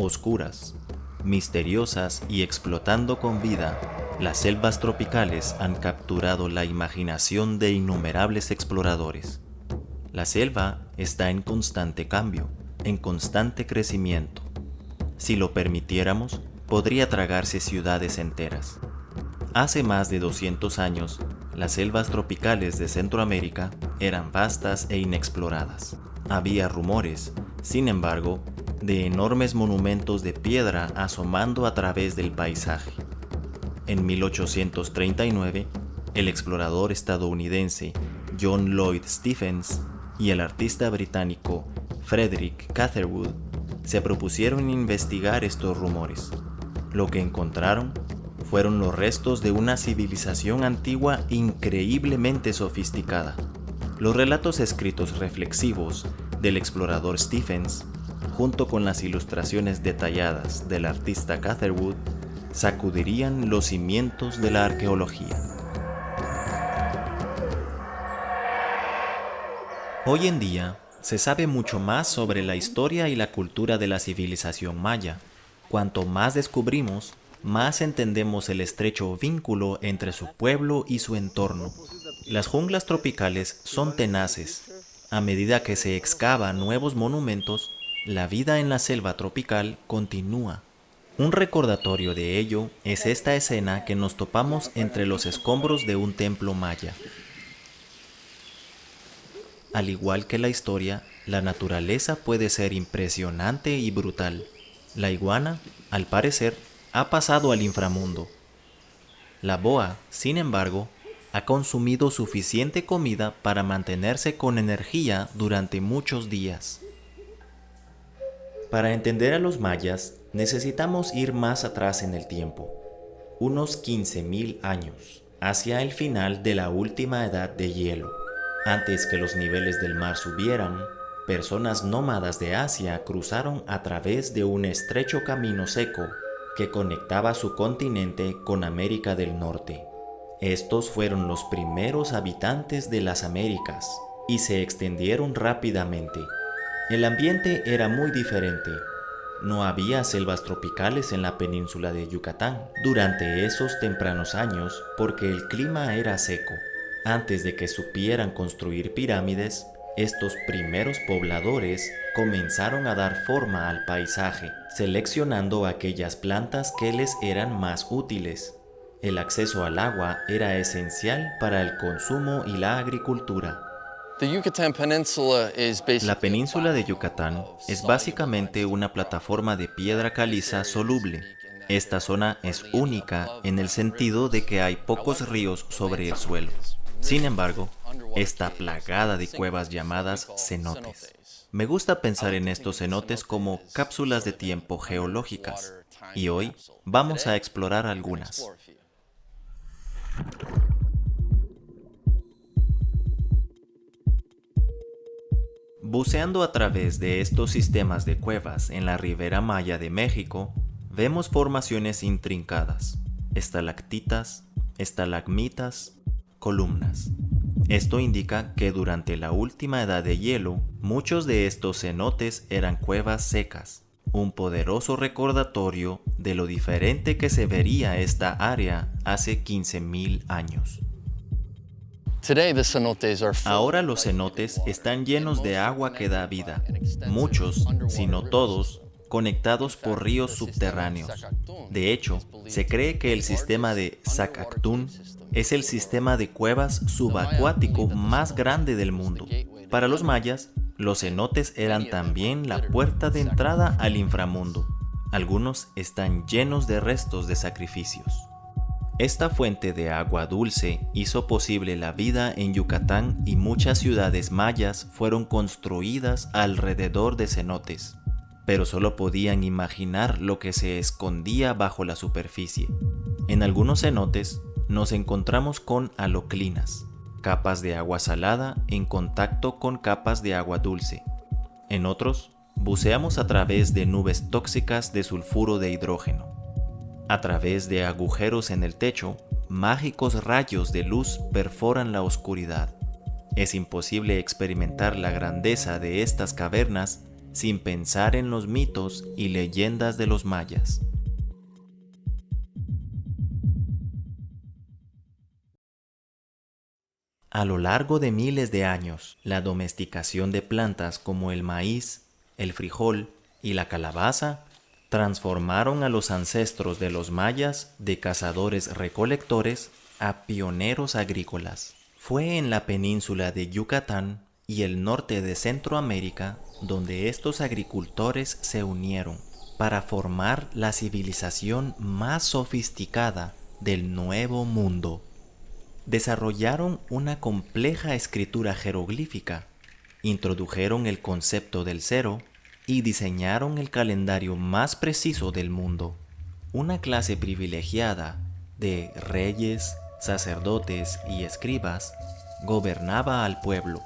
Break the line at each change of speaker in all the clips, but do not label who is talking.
Oscuras, misteriosas y explotando con vida, las selvas tropicales han capturado la imaginación de innumerables exploradores. La selva está en constante cambio, en constante crecimiento. Si lo permitiéramos, podría tragarse ciudades enteras. Hace más de 200 años, las selvas tropicales de Centroamérica eran vastas e inexploradas. Había rumores, sin embargo, de enormes monumentos de piedra asomando a través del paisaje. En 1839, el explorador estadounidense John Lloyd Stephens y el artista británico Frederick Catherwood se propusieron investigar estos rumores. Lo que encontraron fueron los restos de una civilización antigua increíblemente sofisticada. Los relatos escritos reflexivos del explorador Stephens, junto con las ilustraciones detalladas del artista Catherwood, sacudirían los cimientos de la arqueología. Hoy en día, se sabe mucho más sobre la historia y la cultura de la civilización maya. Cuanto más descubrimos, más entendemos el estrecho vínculo entre su pueblo y su entorno. Las junglas tropicales son tenaces. A medida que se excava nuevos monumentos, la vida en la selva tropical continúa. Un recordatorio de ello es esta escena que nos topamos entre los escombros de un templo maya. Al igual que la historia, la naturaleza puede ser impresionante y brutal. La iguana, al parecer, ha pasado al inframundo. La boa, sin embargo, ha consumido suficiente comida para mantenerse con energía durante muchos días. Para entender a los mayas, necesitamos ir más atrás en el tiempo, unos 15.000 años, hacia el final de la última edad de hielo. Antes que los niveles del mar subieran, personas nómadas de Asia cruzaron a través de un estrecho camino seco que conectaba su continente con América del Norte. Estos fueron los primeros habitantes de las Américas y se extendieron rápidamente. El ambiente era muy diferente. No había selvas tropicales en la península de Yucatán durante esos tempranos años porque el clima era seco. Antes de que supieran construir pirámides, estos primeros pobladores comenzaron a dar forma al paisaje, seleccionando aquellas plantas que les eran más útiles. El acceso al agua era esencial para el consumo y la agricultura. La península de Yucatán es básicamente una plataforma de piedra caliza soluble. Esta zona es única en el sentido de que hay pocos ríos sobre el suelo. Sin embargo, está plagada de cuevas llamadas cenotes. Me gusta pensar en estos cenotes como cápsulas de tiempo geológicas, y hoy vamos a explorar algunas. Buceando a través de estos sistemas de cuevas en la Ribera Maya de México, vemos formaciones intrincadas, estalactitas, estalagmitas, columnas. Esto indica que durante la última edad de hielo, muchos de estos cenotes eran cuevas secas, un poderoso recordatorio de lo diferente que se vería esta área hace 15.000 años. Ahora los cenotes están llenos de agua que da vida, muchos, si no todos, conectados por ríos subterráneos. De hecho, se cree que el sistema de Zacactún es el sistema de cuevas subacuático más grande del mundo. Para los mayas, los cenotes eran también la puerta de entrada al inframundo. Algunos están llenos de restos de sacrificios. Esta fuente de agua dulce hizo posible la vida en Yucatán y muchas ciudades mayas fueron construidas alrededor de cenotes, pero solo podían imaginar lo que se escondía bajo la superficie. En algunos cenotes nos encontramos con haloclinas, capas de agua salada en contacto con capas de agua dulce. En otros, buceamos a través de nubes tóxicas de sulfuro de hidrógeno. A través de agujeros en el techo, mágicos rayos de luz perforan la oscuridad. Es imposible experimentar la grandeza de estas cavernas sin pensar en los mitos y leyendas de los mayas. A lo largo de miles de años, la domesticación de plantas como el maíz, el frijol y la calabaza transformaron a los ancestros de los mayas de cazadores-recolectores a pioneros agrícolas. Fue en la península de Yucatán y el norte de Centroamérica donde estos agricultores se unieron para formar la civilización más sofisticada del Nuevo Mundo. Desarrollaron una compleja escritura jeroglífica, introdujeron el concepto del cero y diseñaron el calendario más preciso del mundo. Una clase privilegiada de reyes, sacerdotes y escribas gobernaba al pueblo.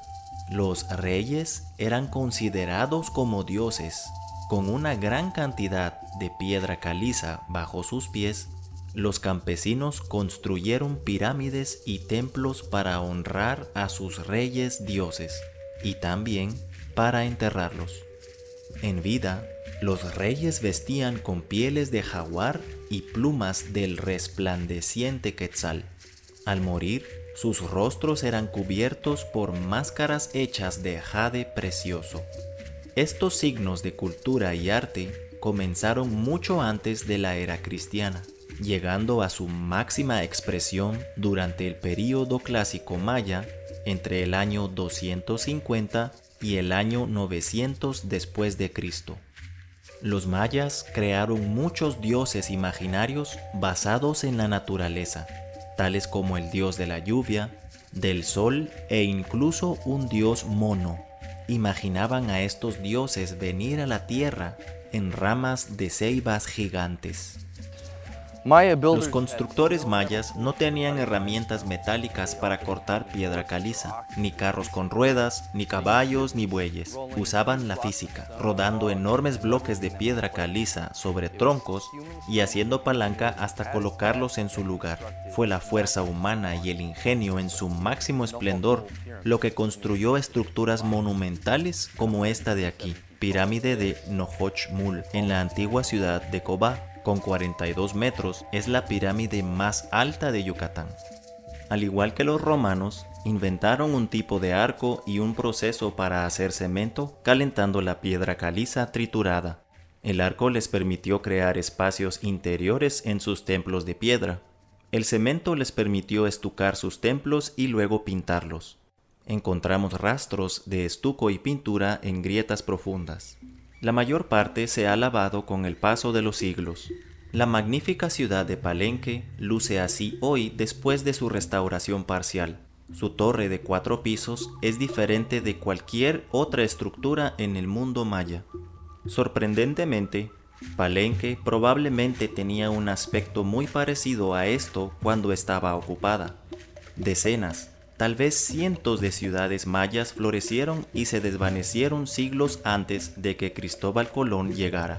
Los reyes eran considerados como dioses, con una gran cantidad de piedra caliza bajo sus pies. Los campesinos construyeron pirámides y templos para honrar a sus reyes dioses y también para enterrarlos. En vida, los reyes vestían con pieles de jaguar y plumas del resplandeciente quetzal. Al morir, sus rostros eran cubiertos por máscaras hechas de jade precioso. Estos signos de cultura y arte comenzaron mucho antes de la era cristiana, llegando a su máxima expresión durante el período clásico maya entre el año 250 y el año 900 después de Cristo. Los mayas crearon muchos dioses imaginarios basados en la naturaleza, tales como el dios de la lluvia, del sol e incluso un dios mono. Imaginaban a estos dioses venir a la tierra en ramas de ceibas gigantes. Los constructores mayas no tenían herramientas metálicas para cortar piedra caliza, ni carros con ruedas, ni caballos, ni bueyes. Usaban la física, rodando enormes bloques de piedra caliza sobre troncos y haciendo palanca hasta colocarlos en su lugar. Fue la fuerza humana y el ingenio en su máximo esplendor lo que construyó estructuras monumentales como esta de aquí, pirámide de Nohochmul, en la antigua ciudad de Cobá. Con 42 metros, es la pirámide más alta de Yucatán. Al igual que los romanos, inventaron un tipo de arco y un proceso para hacer cemento calentando la piedra caliza triturada. El arco les permitió crear espacios interiores en sus templos de piedra. El cemento les permitió estucar sus templos y luego pintarlos. Encontramos rastros de estuco y pintura en grietas profundas. La mayor parte se ha lavado con el paso de los siglos. La magnífica ciudad de Palenque luce así hoy después de su restauración parcial. Su torre de 4 pisos es diferente de cualquier otra estructura en el mundo maya. Sorprendentemente, Palenque probablemente tenía un aspecto muy parecido a esto cuando estaba ocupada. Decenas, tal vez cientos de ciudades mayas florecieron y se desvanecieron siglos antes de que Cristóbal Colón llegara.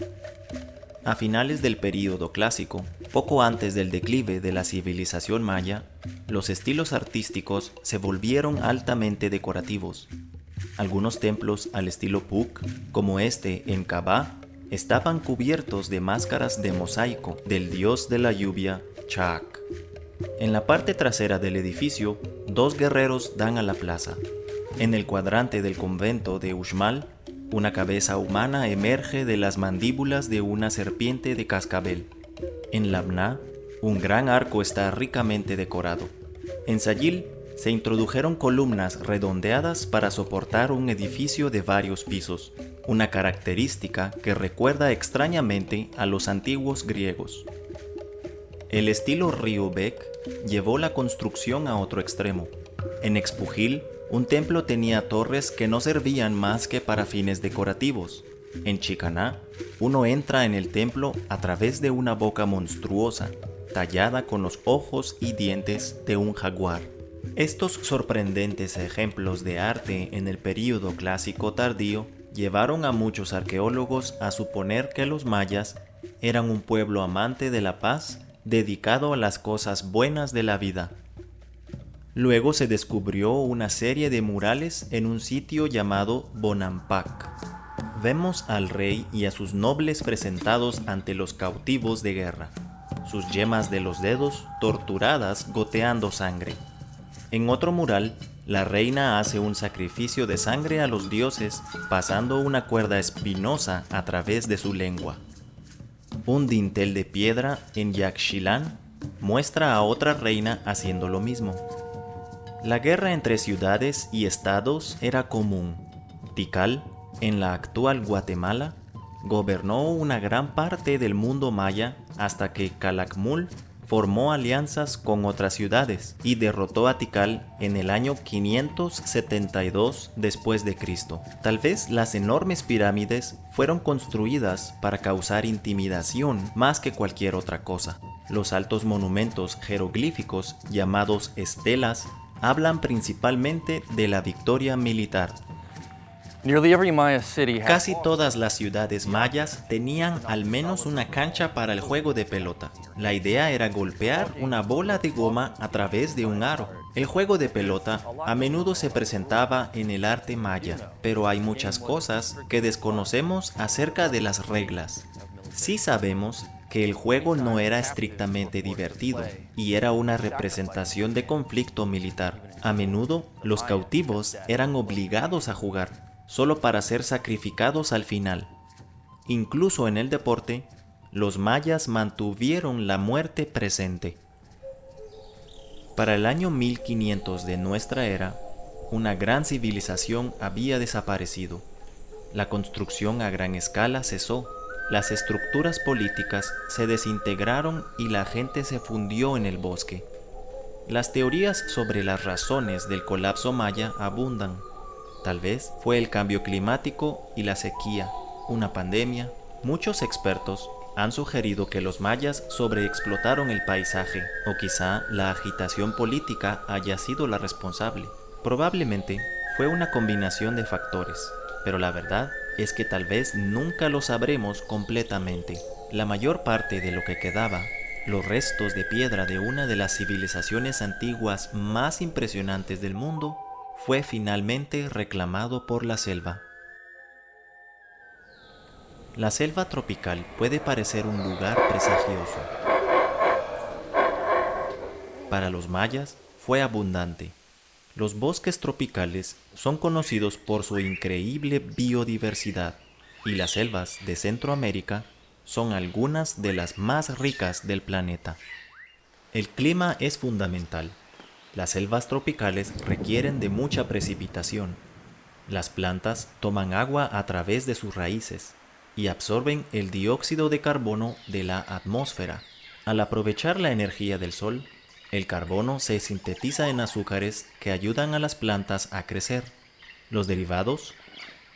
A finales del período clásico, poco antes del declive de la civilización maya, los estilos artísticos se volvieron altamente decorativos. Algunos templos al estilo Puc, como este en Cabá, estaban cubiertos de máscaras de mosaico del dios de la lluvia, Chac. En la parte trasera del edificio, 2 guerreros dan a la plaza. En el cuadrante del convento de Uxmal, una cabeza humana emerge de las mandíbulas de una serpiente de cascabel. En Labná, un gran arco está ricamente decorado. En Sayil, se introdujeron columnas redondeadas para soportar un edificio de varios pisos, una característica que recuerda extrañamente a los antiguos griegos. El estilo Riobek llevó la construcción a otro extremo. En Expujil, un templo tenía torres que no servían más que para fines decorativos. En Chicaná, uno entra en el templo a través de una boca monstruosa, tallada con los ojos y dientes de un jaguar. Estos sorprendentes ejemplos de arte en el período clásico tardío llevaron a muchos arqueólogos a suponer que los mayas eran un pueblo amante de la paz dedicado a las cosas buenas de la vida. Luego se descubrió una serie de murales en un sitio llamado Bonampak. Vemos al rey y a sus nobles presentados ante los cautivos de guerra, sus yemas de los dedos torturadas goteando sangre. En otro mural, la reina hace un sacrificio de sangre a los dioses pasando una cuerda espinosa a través de su lengua. Un dintel de piedra en Yaxchilán muestra a otra reina haciendo lo mismo. La guerra entre ciudades y estados era común. Tikal, en la actual Guatemala, gobernó una gran parte del mundo maya hasta que Calakmul formó alianzas con otras ciudades y derrotó a Tikal en el año 572 después de Cristo. Tal vez las enormes pirámides fueron construidas para causar intimidación más que cualquier otra cosa. Los altos monumentos jeroglíficos llamados estelas hablan principalmente de la victoria militar. Casi todas las ciudades mayas tenían al menos una cancha para el juego de pelota. La idea era golpear una bola de goma a través de un aro. El juego de pelota a menudo se presentaba en el arte maya, pero hay muchas cosas que desconocemos acerca de las reglas. Sí sabemos que el juego no era estrictamente divertido y era una representación de conflicto militar. A menudo los cautivos eran obligados a jugar, solo para ser sacrificados al final. Incluso en el deporte, los mayas mantuvieron la muerte presente. Para el año 1500 de nuestra era, una gran civilización había desaparecido. La construcción a gran escala cesó, las estructuras políticas se desintegraron y la gente se fundió en el bosque. Las teorías sobre las razones del colapso maya abundan. Tal vez fue el cambio climático y la sequía, una pandemia. Muchos expertos han sugerido que los mayas sobreexplotaron el paisaje, o quizá la agitación política haya sido la responsable. Probablemente fue una combinación de factores, pero la verdad es que tal vez nunca lo sabremos completamente. La mayor parte de lo que quedaba, los restos de piedra de una de las civilizaciones antiguas más impresionantes del mundo, fue finalmente reclamado por la selva. La selva tropical puede parecer un lugar presagioso. Para los mayas fue abundante. Los bosques tropicales son conocidos por su increíble biodiversidad y las selvas de Centroamérica son algunas de las más ricas del planeta. El clima es fundamental. Las selvas tropicales requieren de mucha precipitación. Las plantas toman agua a través de sus raíces y absorben el dióxido de carbono de la atmósfera. Al aprovechar la energía del sol, el carbono se sintetiza en azúcares que ayudan a las plantas a crecer. Los derivados,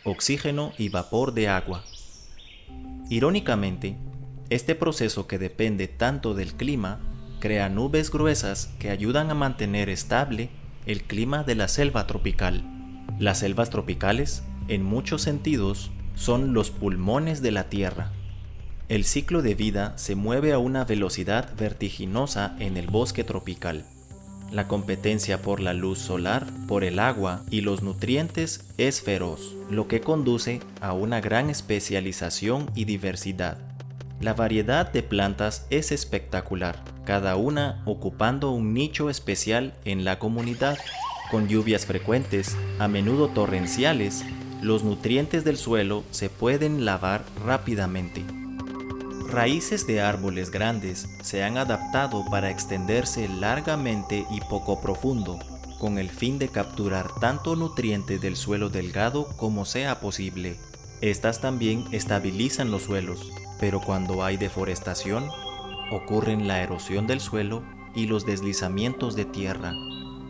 oxígeno y vapor de agua. Irónicamente, este proceso que depende tanto del clima crea nubes gruesas que ayudan a mantener estable el clima de la selva tropical. Las selvas tropicales, en muchos sentidos, son los pulmones de la Tierra. El ciclo de vida se mueve a una velocidad vertiginosa en el bosque tropical. La competencia por la luz solar, por el agua y los nutrientes es feroz, lo que conduce a una gran especialización y diversidad. La variedad de plantas es espectacular, cada una ocupando un nicho especial en la comunidad. Con lluvias frecuentes, a menudo torrenciales, los nutrientes del suelo se pueden lavar rápidamente. Raíces de árboles grandes se han adaptado para extenderse largamente y poco profundo, con el fin de capturar tanto nutriente del suelo delgado como sea posible. Estas también estabilizan los suelos, pero cuando hay deforestación, ocurren la erosión del suelo y los deslizamientos de tierra.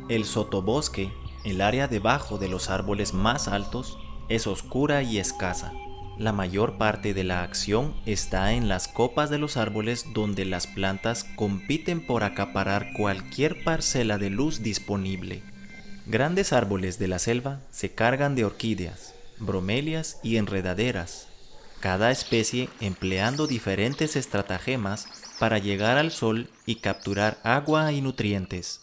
El sotobosque, el área debajo de los árboles más altos, es oscura y escasa. La mayor parte de la acción está en las copas de los árboles, donde las plantas compiten por acaparar cualquier parcela de luz disponible. Grandes árboles de la selva se cargan de orquídeas, bromelias y enredaderas, cada especie empleando diferentes estratagemas para llegar al sol y capturar agua y nutrientes.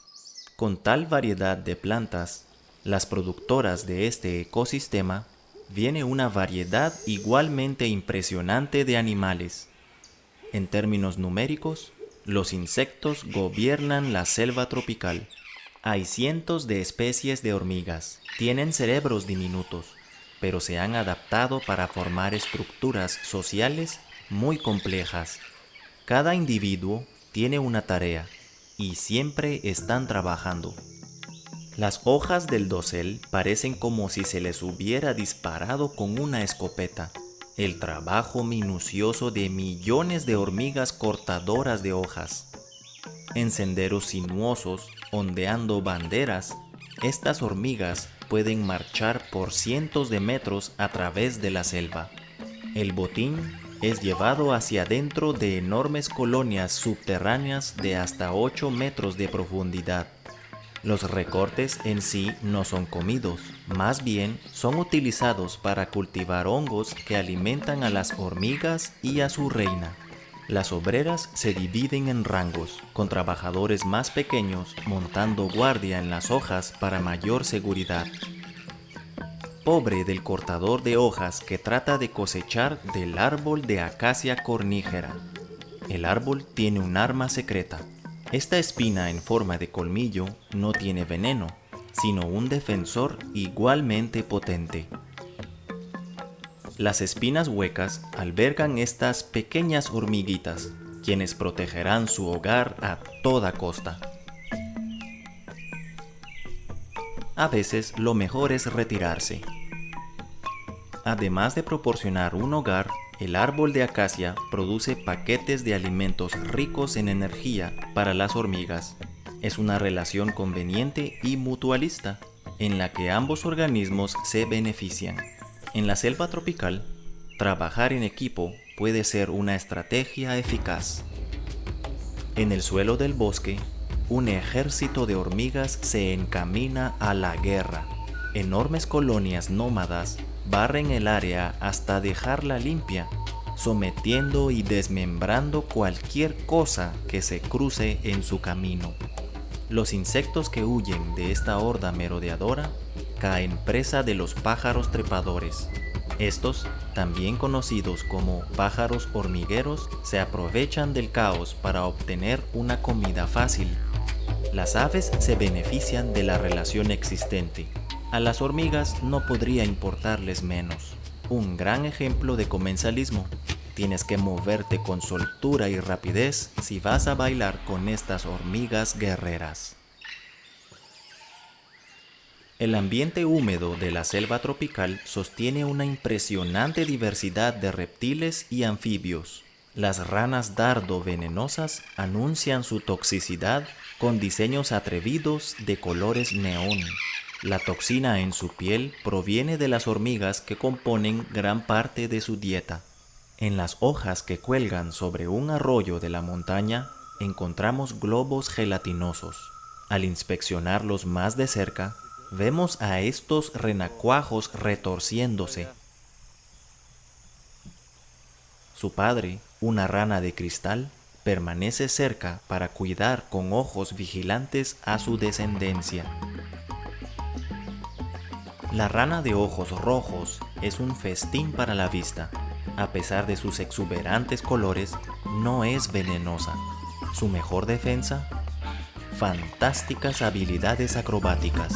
Con tal variedad de plantas, las productoras de este ecosistema viene una variedad igualmente impresionante de animales. En términos numéricos, los insectos gobiernan la selva tropical. Hay cientos de especies de hormigas. Tienen cerebros diminutos, pero se han adaptado para formar estructuras sociales muy complejas. Cada individuo tiene una tarea y siempre están trabajando. Las hojas del dosel parecen como si se les hubiera disparado con una escopeta. El trabajo minucioso de millones de hormigas cortadoras de hojas. En senderos sinuosos, ondeando banderas, estas hormigas pueden marchar por cientos de metros a través de la selva. El botín es llevado hacia adentro de enormes colonias subterráneas de hasta 8 metros de profundidad. Los recortes en sí no son comidos, más bien son utilizados para cultivar hongos que alimentan a las hormigas y a su reina. Las obreras se dividen en rangos, con trabajadores más pequeños montando guardia en las hojas para mayor seguridad. Pobre del cortador de hojas que trata de cosechar del árbol de acacia cornígera. El árbol tiene un arma secreta. Esta espina en forma de colmillo no tiene veneno, sino un defensor igualmente potente. Las espinas huecas albergan estas pequeñas hormiguitas, quienes protegerán su hogar a toda costa. A veces lo mejor es retirarse. Además de proporcionar un hogar, el árbol de acacia produce paquetes de alimentos ricos en energía para las hormigas. Es una relación conveniente y mutualista, en la que ambos organismos se benefician. En la selva tropical, trabajar en equipo puede ser una estrategia eficaz. En el suelo del bosque, un ejército de hormigas se encamina a la guerra. Enormes colonias nómadas barren el área hasta dejarla limpia, sometiendo y desmembrando cualquier cosa que se cruce en su camino. Los insectos que huyen de esta horda merodeadora caen presa de los pájaros trepadores. Estos, también conocidos como pájaros hormigueros, se aprovechan del caos para obtener una comida fácil. Las aves se benefician de la relación existente. A las hormigas no podría importarles menos. Un gran ejemplo de comensalismo. Tienes que moverte con soltura y rapidez si vas a bailar con estas hormigas guerreras. El ambiente húmedo de la selva tropical sostiene una impresionante diversidad de reptiles y anfibios. Las ranas dardo venenosas anuncian su toxicidad con diseños atrevidos de colores neón. La toxina en su piel proviene de las hormigas que componen gran parte de su dieta. En las hojas que cuelgan sobre un arroyo de la montaña encontramos globos gelatinosos. Al inspeccionarlos más de cerca, vemos a estos renacuajos retorciéndose. Su padre, una rana de cristal, permanece cerca para cuidar con ojos vigilantes a su descendencia. La rana de ojos rojos es un festín para la vista. A pesar de sus exuberantes colores, no es venenosa. Su mejor defensa, fantásticas habilidades acrobáticas.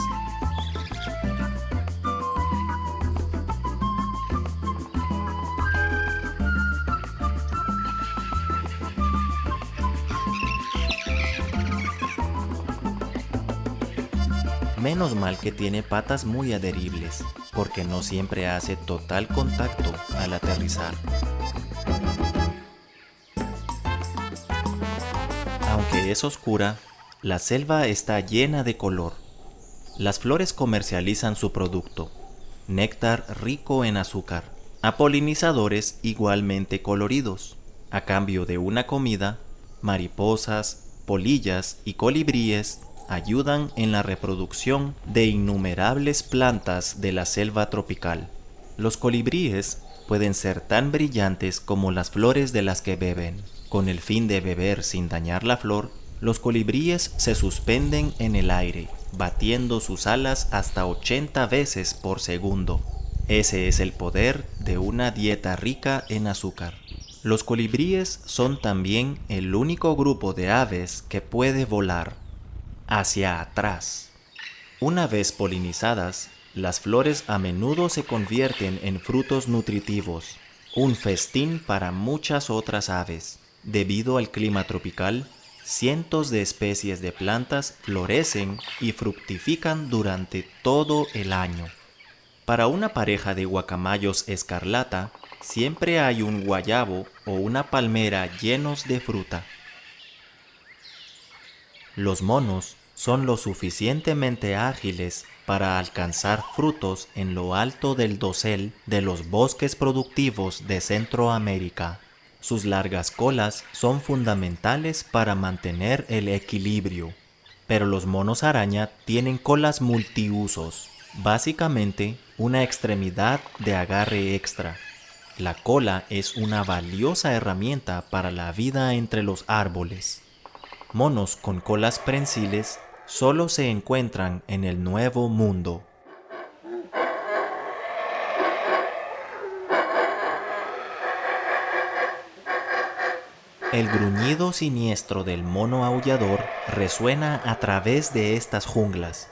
Menos mal que tiene patas muy adheribles, porque no siempre hace total contacto al aterrizar. Aunque es oscura, la selva está llena de color. Las flores comercializan su producto, néctar rico en azúcar, a polinizadores igualmente coloridos. A cambio de una comida, mariposas, polillas y colibríes ayudan en la reproducción de innumerables plantas de la selva tropical. Los colibríes pueden ser tan brillantes como las flores de las que beben. Con el fin de beber sin dañar la flor, los colibríes se suspenden en el aire, batiendo sus alas hasta 80 veces por segundo. Ese es el poder de una dieta rica en azúcar. Los colibríes son también el único grupo de aves que puede volar hacia atrás. Una vez polinizadas, las flores a menudo se convierten en frutos nutritivos, un festín para muchas otras aves. Debido al clima tropical, cientos de especies de plantas florecen y fructifican durante todo el año. Para una pareja de guacamayos escarlata, siempre hay un guayabo o una palmera llenos de fruta. Los monos son lo suficientemente ágiles para alcanzar frutos en lo alto del dosel de los bosques productivos de Centroamérica. Sus largas colas son fundamentales para mantener el equilibrio, pero los monos araña tienen colas multiusos, básicamente una extremidad de agarre extra. La cola es una valiosa herramienta para la vida entre los árboles. Monos con colas prensiles solo se encuentran en el Nuevo Mundo. El gruñido siniestro del mono aullador resuena a través de estas junglas.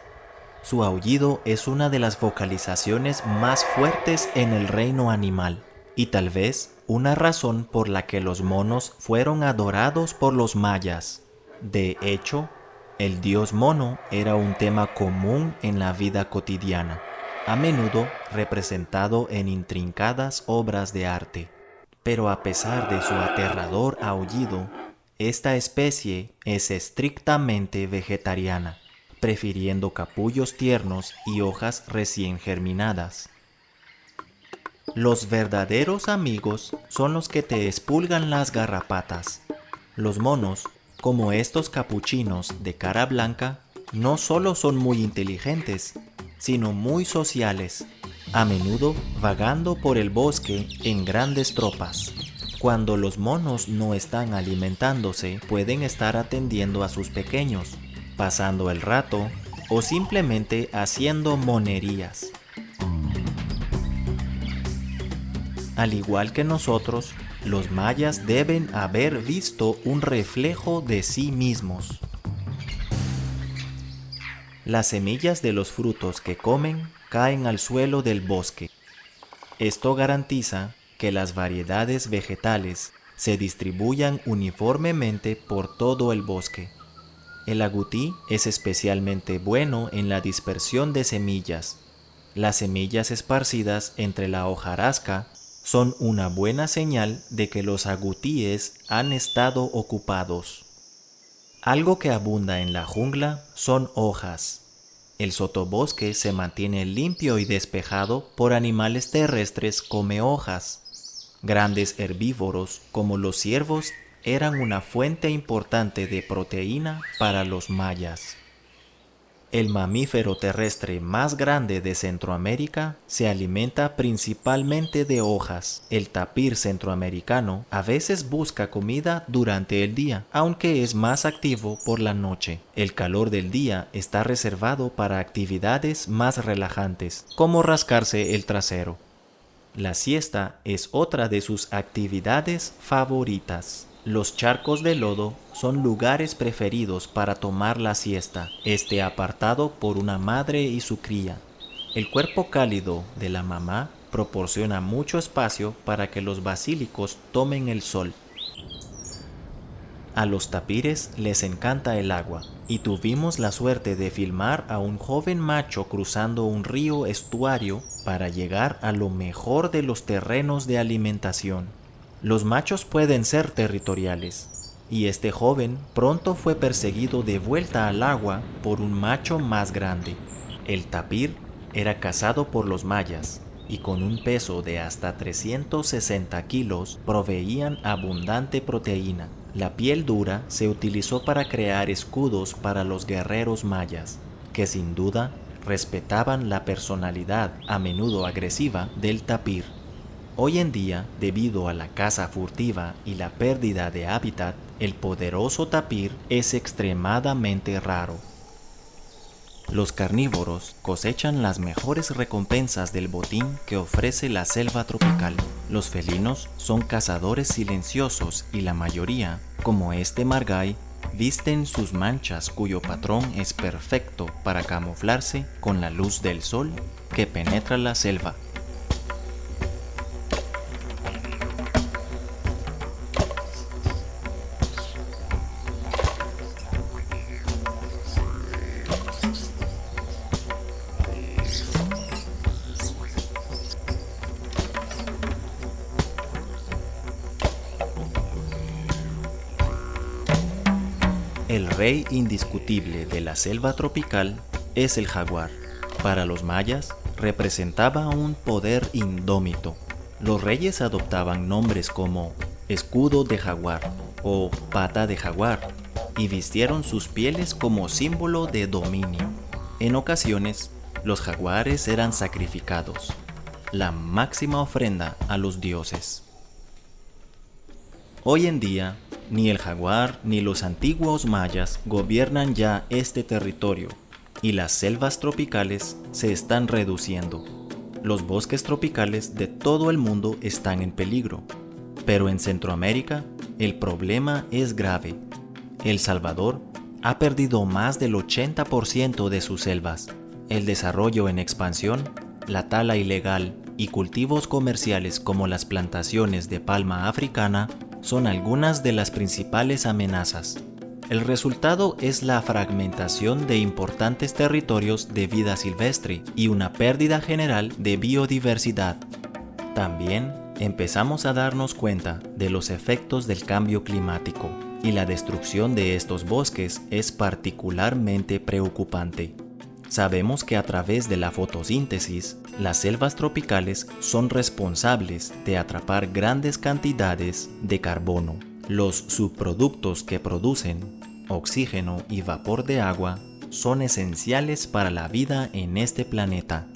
Su aullido es una de las vocalizaciones más fuertes en el reino animal, y tal vez una razón por la que los monos fueron adorados por los mayas. De hecho, el dios mono era un tema común en la vida cotidiana, a menudo representado en intrincadas obras de arte. Pero a pesar de su aterrador aullido, esta especie es estrictamente vegetariana, prefiriendo capullos tiernos y hojas recién germinadas. Los verdaderos amigos son los que te expulgan las garrapatas. Los monos, como estos capuchinos de cara blanca, no solo son muy inteligentes, sino muy sociales, a menudo vagando por el bosque en grandes tropas. Cuando los monos no están alimentándose, pueden estar atendiendo a sus pequeños, pasando el rato o simplemente haciendo monerías. Al igual que nosotros, los mayas deben haber visto un reflejo de sí mismos. Las semillas de los frutos que comen caen al suelo del bosque. Esto garantiza que las variedades vegetales se distribuyan uniformemente por todo el bosque. El agutí es especialmente bueno en la dispersión de semillas. Las semillas esparcidas entre la hojarasca son una buena señal de que los agutíes han estado ocupados. Algo que abunda en la jungla son hojas. El sotobosque se mantiene limpio y despejado por animales terrestres come hojas. Grandes herbívoros como los ciervos eran una fuente importante de proteína para los mayas. El mamífero terrestre más grande de Centroamérica se alimenta principalmente de hojas. El tapir centroamericano a veces busca comida durante el día, aunque es más activo por la noche. El calor del día está reservado para actividades más relajantes, como rascarse el trasero. La siesta es otra de sus actividades favoritas. Los charcos de lodo son lugares preferidos para tomar la siesta, apartado por una madre y su cría. El cuerpo cálido de la mamá proporciona mucho espacio para que los basílicos tomen el sol. A los tapires les encanta el agua, y tuvimos la suerte de filmar a un joven macho cruzando un río estuario para llegar a lo mejor de los terrenos de alimentación. Los machos pueden ser territoriales, y este joven pronto fue perseguido de vuelta al agua por un macho más grande. El tapir era cazado por los mayas, y con un peso de hasta 360 kilos proveían abundante proteína. La piel dura se utilizó para crear escudos para los guerreros mayas, que sin duda respetaban la personalidad a menudo agresiva del tapir. Hoy en día, debido a la caza furtiva y la pérdida de hábitat, el poderoso tapir es extremadamente raro. Los carnívoros cosechan las mejores recompensas del botín que ofrece la selva tropical. Los felinos son cazadores silenciosos y la mayoría, como este margay, visten sus manchas cuyo patrón es perfecto para camuflarse con la luz del sol que penetra la selva. El rey indiscutible de la selva tropical es el jaguar. Para los mayas, representaba un poder indómito. Los reyes adoptaban nombres como escudo de jaguar o pata de jaguar y vistieron sus pieles como símbolo de dominio. En ocasiones, los jaguares eran sacrificados, la máxima ofrenda a los dioses. Hoy en día, ni el jaguar ni los antiguos mayas gobiernan ya este territorio y las selvas tropicales se están reduciendo. Los bosques tropicales de todo el mundo están en peligro, pero en Centroamérica el problema es grave. El Salvador ha perdido más del 80% de sus selvas. El desarrollo en expansión, la tala ilegal y cultivos comerciales como las plantaciones de palma africana son algunas de las principales amenazas. El resultado es la fragmentación de importantes territorios de vida silvestre y una pérdida general de biodiversidad. También empezamos a darnos cuenta de los efectos del cambio climático, y la destrucción de estos bosques es particularmente preocupante. Sabemos que a través de la fotosíntesis, las selvas tropicales son responsables de atrapar grandes cantidades de carbono. Los subproductos que producen, oxígeno y vapor de agua, son esenciales para la vida en este planeta.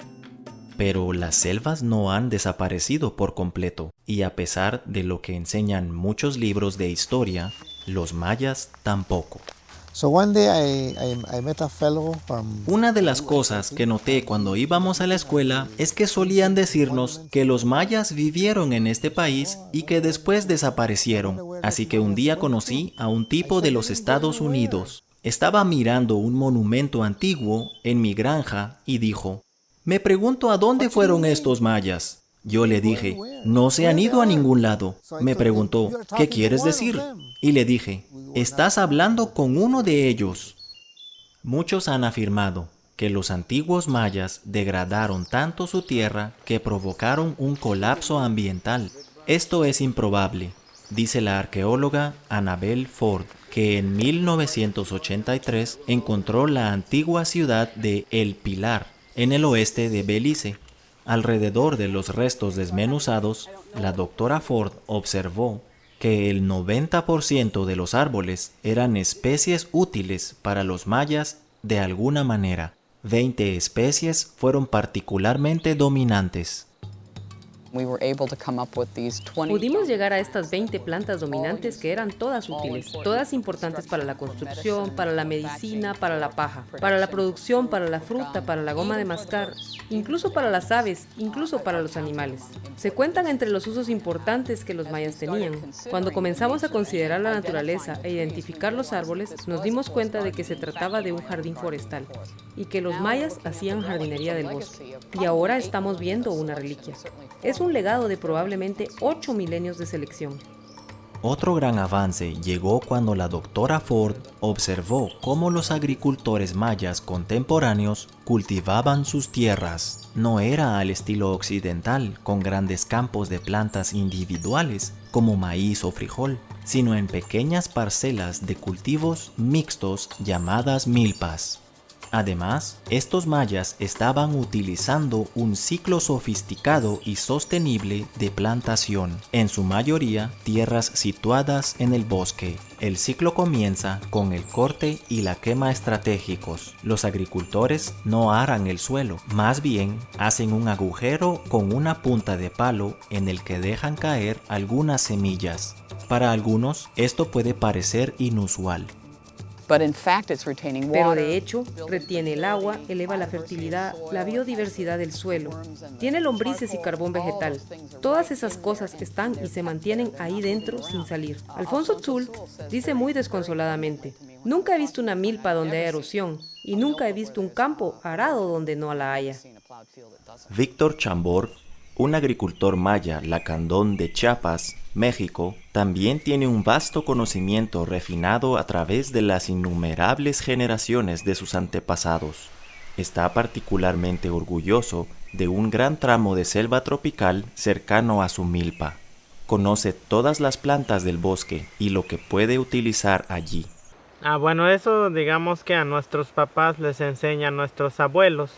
Pero las selvas no han desaparecido por completo, y a pesar de lo que enseñan muchos libros de historia, los mayas tampoco. Una de las cosas que noté cuando íbamos a la escuela es que solían decirnos que los mayas vivieron en este país y que después desaparecieron. Así que un día conocí a un tipo de los Estados Unidos. Estaba mirando un monumento antiguo en mi granja y dijo: "Me pregunto a dónde fueron estos mayas". Yo le dije: "No se han ido a ningún lado". Me preguntó: "¿Qué quieres decir?". Y le dije: "Estás hablando con uno de ellos". Muchos han afirmado que los antiguos mayas degradaron tanto su tierra que provocaron un colapso ambiental. Esto es improbable, dice la arqueóloga Annabelle Ford, que en 1983 encontró la antigua ciudad de El Pilar, en el oeste de Belice. Alrededor de los restos desmenuzados, la doctora Ford observó que el 90% de los árboles eran especies útiles para los mayas de alguna manera. 20 especies fueron particularmente dominantes.
Pudimos llegar a estas 20 plantas dominantes que eran todas útiles, todas importantes para la construcción, para la medicina, para la paja, para la producción, para la fruta, para la goma de mascar, incluso para las aves, incluso para los animales. Se cuentan entre los usos importantes que los mayas tenían. Cuando comenzamos a considerar la naturaleza e identificar los árboles, nos dimos cuenta de que se trataba de un jardín forestal y que los mayas hacían jardinería del bosque. Y ahora estamos viendo una reliquia. Es un legado de probablemente 8 milenios de selección.
Otro gran avance llegó cuando la doctora Ford observó cómo los agricultores mayas contemporáneos cultivaban sus tierras. No era al estilo occidental, con grandes campos de plantas individuales como maíz o frijol, sino en pequeñas parcelas de cultivos mixtos llamadas milpas. Además, estos mayas estaban utilizando un ciclo sofisticado y sostenible de plantación, en su mayoría tierras situadas en el bosque. El ciclo comienza con el corte y la quema estratégicos. Los agricultores no aran el suelo, más bien hacen un agujero con una punta de palo en el que dejan caer algunas semillas. Para algunos, esto puede parecer inusual.
Pero de hecho, retiene el agua, eleva la fertilidad, la biodiversidad del suelo. Tiene lombrices y carbón vegetal. Todas esas cosas están y se mantienen ahí dentro sin salir. Alfonso Tzul dice muy desconsoladamente: nunca he visto una milpa donde hay erosión y nunca he visto un campo arado donde no la haya.
Víctor Chambord, un agricultor maya lacandón de Chiapas, México, también tiene un vasto conocimiento refinado a través de las innumerables generaciones de sus antepasados. Está particularmente orgulloso de un gran tramo de selva tropical cercano a su milpa. Conoce todas las plantas del bosque y lo que puede utilizar allí.
Bueno, eso digamos que a nuestros papás les enseñan nuestros abuelos.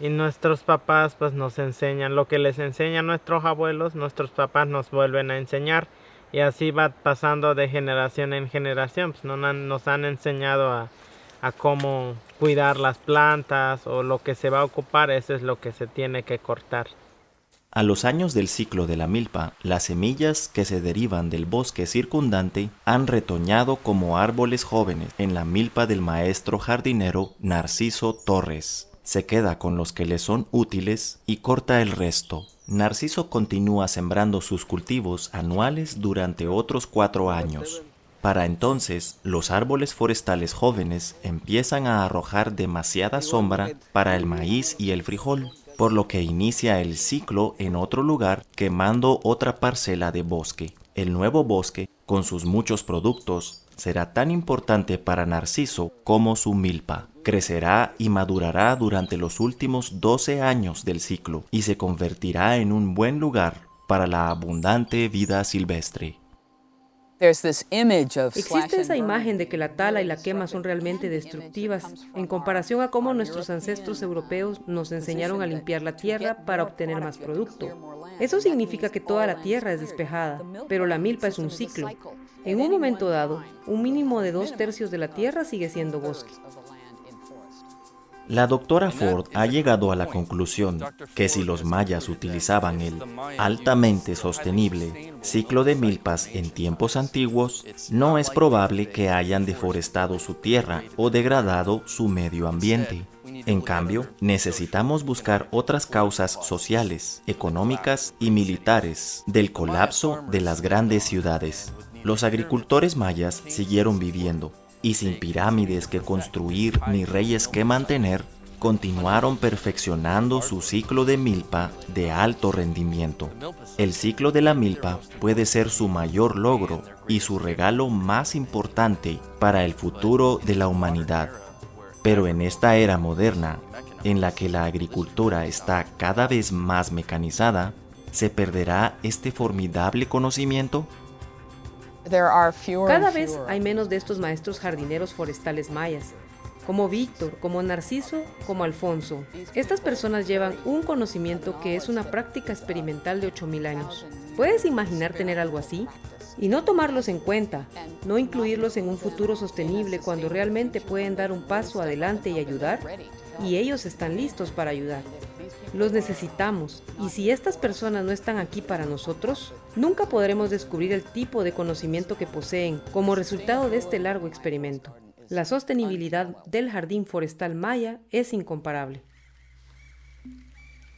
Y nuestros papás pues nos enseñan lo que les enseñan nuestros abuelos, nuestros papás nos vuelven a enseñar. Y así va pasando de generación en generación. Pues nos han enseñado a cómo cuidar las plantas o lo que se va a ocupar, eso es lo que se tiene que cortar.
A los años del ciclo de la milpa, las semillas que se derivan del bosque circundante han retoñado como árboles jóvenes en la milpa del maestro jardinero Narciso Torres. Se queda con los que le son útiles y corta el resto. Narciso continúa sembrando sus cultivos anuales durante otros 4 años. Para entonces, los árboles forestales jóvenes empiezan a arrojar demasiada sombra para el maíz y el frijol, por lo que inicia el ciclo en otro lugar quemando otra parcela de bosque. El nuevo bosque, con sus muchos productos, será tan importante para Narciso como su milpa. Crecerá y madurará durante los últimos 12 años del ciclo y se convertirá en un buen lugar para la abundante vida silvestre.
Existe esa imagen de que la tala y la quema son realmente destructivas, en comparación a cómo nuestros ancestros europeos nos enseñaron a limpiar la tierra para obtener más producto. Eso significa que toda la tierra es despejada, pero la milpa es un ciclo. En un momento dado, un mínimo de 2/3 de la tierra sigue siendo bosque.
La doctora Ford ha llegado a la conclusión que si los mayas utilizaban el altamente sostenible ciclo de milpas en tiempos antiguos, no es probable que hayan deforestado su tierra o degradado su medio ambiente. En cambio, necesitamos buscar otras causas sociales, económicas y militares del colapso de las grandes ciudades. Los agricultores mayas siguieron viviendo, y sin pirámides que construir ni reyes que mantener, continuaron perfeccionando su ciclo de milpa de alto rendimiento. El ciclo de la milpa puede ser su mayor logro y su regalo más importante para el futuro de la humanidad. Pero en esta era moderna, en la que la agricultura está cada vez más mecanizada, ¿se perderá este formidable conocimiento?
Cada vez hay menos de estos maestros jardineros forestales mayas, como Víctor, como Narciso, como Alfonso. Estas personas llevan un conocimiento que es una práctica experimental de 8,000 años. ¿Puedes imaginar tener algo así? Y no tomarlos en cuenta, no incluirlos en un futuro sostenible cuando realmente pueden dar un paso adelante y ayudar, y ellos están listos para ayudar. Los necesitamos, y si estas personas no están aquí para nosotros, nunca podremos descubrir el tipo de conocimiento que poseen como resultado de este largo experimento. La sostenibilidad del jardín forestal maya es incomparable.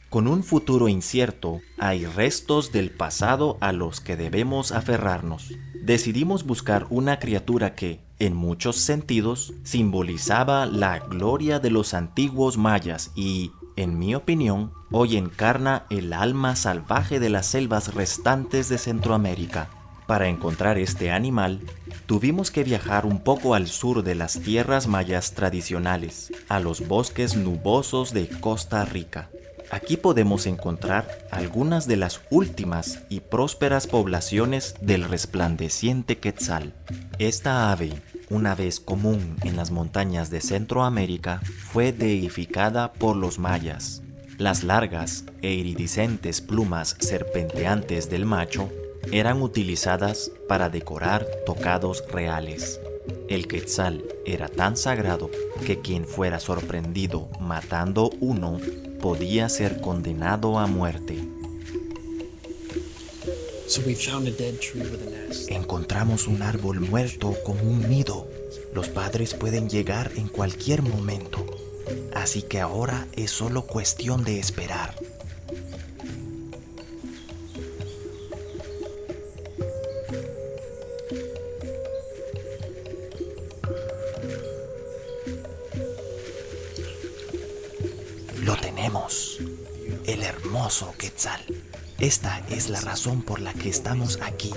Con un futuro incierto, hay restos del pasado a los que debemos aferrarnos. Decidimos buscar una criatura que, en muchos sentidos, simbolizaba la gloria de los antiguos mayas y, en mi opinión, hoy encarna el alma salvaje de las selvas restantes de Centroamérica. Para encontrar este animal, tuvimos que viajar un poco al sur de las tierras mayas tradicionales, a los bosques nubosos de Costa Rica. Aquí podemos encontrar algunas de las últimas y prósperas poblaciones del resplandeciente quetzal. Esta ave, una vez común en las montañas de Centroamérica, fue deificada por los mayas. Las largas e iridiscentes plumas serpenteantes del macho eran utilizadas para decorar tocados reales. El quetzal era tan sagrado que quien fuera sorprendido matando uno podía ser condenado a muerte. Encontramos un árbol muerto con un nido, Los padres pueden llegar en cualquier momento, así que ahora es solo cuestión de esperar. Lo tenemos, el hermoso Quetzal. Esta es la razón por la que estamos aquí.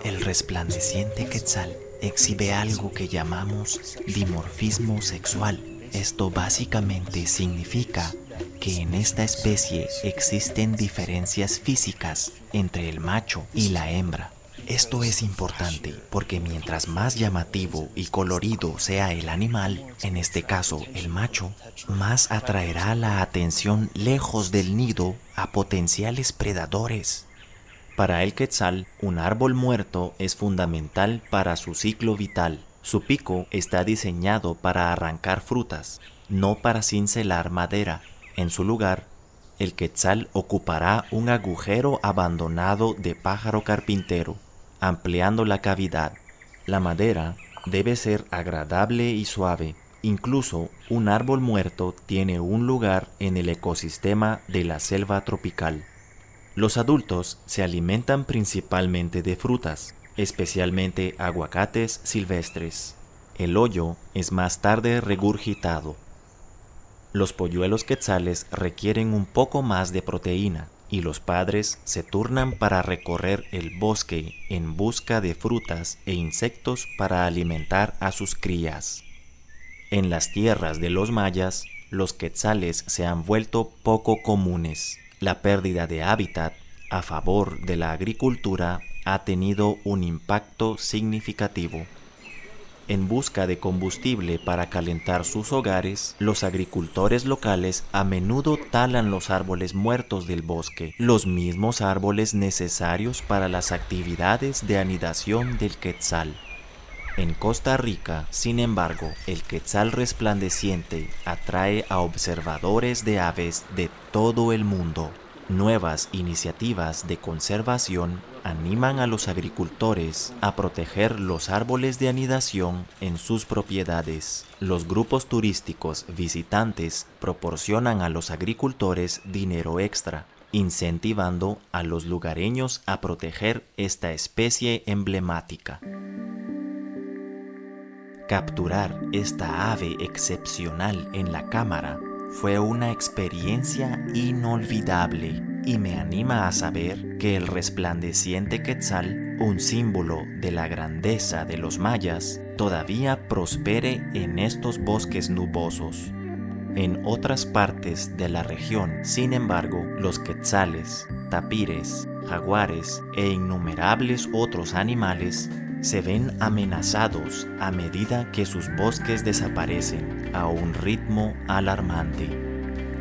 El resplandeciente Quetzal exhibe algo que llamamos dimorfismo sexual. Esto básicamente significa que en esta especie existen diferencias físicas entre el macho y la hembra. Esto es importante porque mientras más llamativo y colorido sea el animal, en este caso el macho, más atraerá la atención lejos del nido a potenciales predadores. Para el quetzal, un árbol muerto es fundamental para su ciclo vital. Su pico está diseñado para arrancar frutas, no para cincelar madera. En su lugar, el quetzal ocupará un agujero abandonado de pájaro carpintero, ampliando la cavidad. La madera debe ser agradable y suave. Incluso un árbol muerto tiene un lugar en el ecosistema de la selva tropical. Los adultos se alimentan principalmente de frutas, especialmente aguacates silvestres. El hoyo es más tarde regurgitado. Los polluelos quetzales requieren un poco más de proteína, y los padres se turnan para recorrer el bosque en busca de frutas e insectos para alimentar a sus crías. En las tierras de los mayas, los quetzales se han vuelto poco comunes. La pérdida de hábitat a favor de la agricultura ha tenido un impacto significativo. En busca de combustible para calentar sus hogares, los agricultores locales a menudo talan los árboles muertos del bosque, los mismos árboles necesarios para las actividades de anidación del quetzal. En Costa Rica, sin embargo, el quetzal resplandeciente atrae a observadores de aves de todo el mundo. Nuevas iniciativas de conservación animan a los agricultores a proteger los árboles de anidación en sus propiedades. Los grupos turísticos visitantes proporcionan a los agricultores dinero extra, incentivando a los lugareños a proteger esta especie emblemática. Capturar esta ave excepcional en la cámara fue una experiencia inolvidable y me anima a saber que el resplandeciente quetzal, un símbolo de la grandeza de los mayas, todavía prospere en estos bosques nubosos. En otras partes de la región, sin embargo, los quetzales, tapires, jaguares e innumerables otros animales se ven amenazados a medida que sus bosques desaparecen a un ritmo alarmante.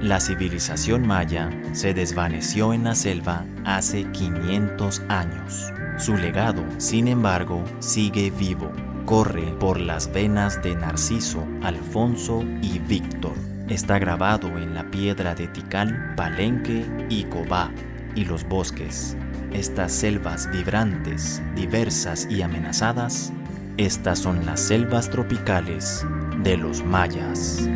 La civilización maya se desvaneció en la selva hace 500 años. Su legado, sin embargo, sigue vivo. Corre por las venas de Narciso, Alfonso y Víctor. Está grabado en la piedra de Tikal, Palenque y Cobá, y los bosques. Estas selvas vibrantes, diversas y amenazadas, estas son las selvas tropicales de los mayas.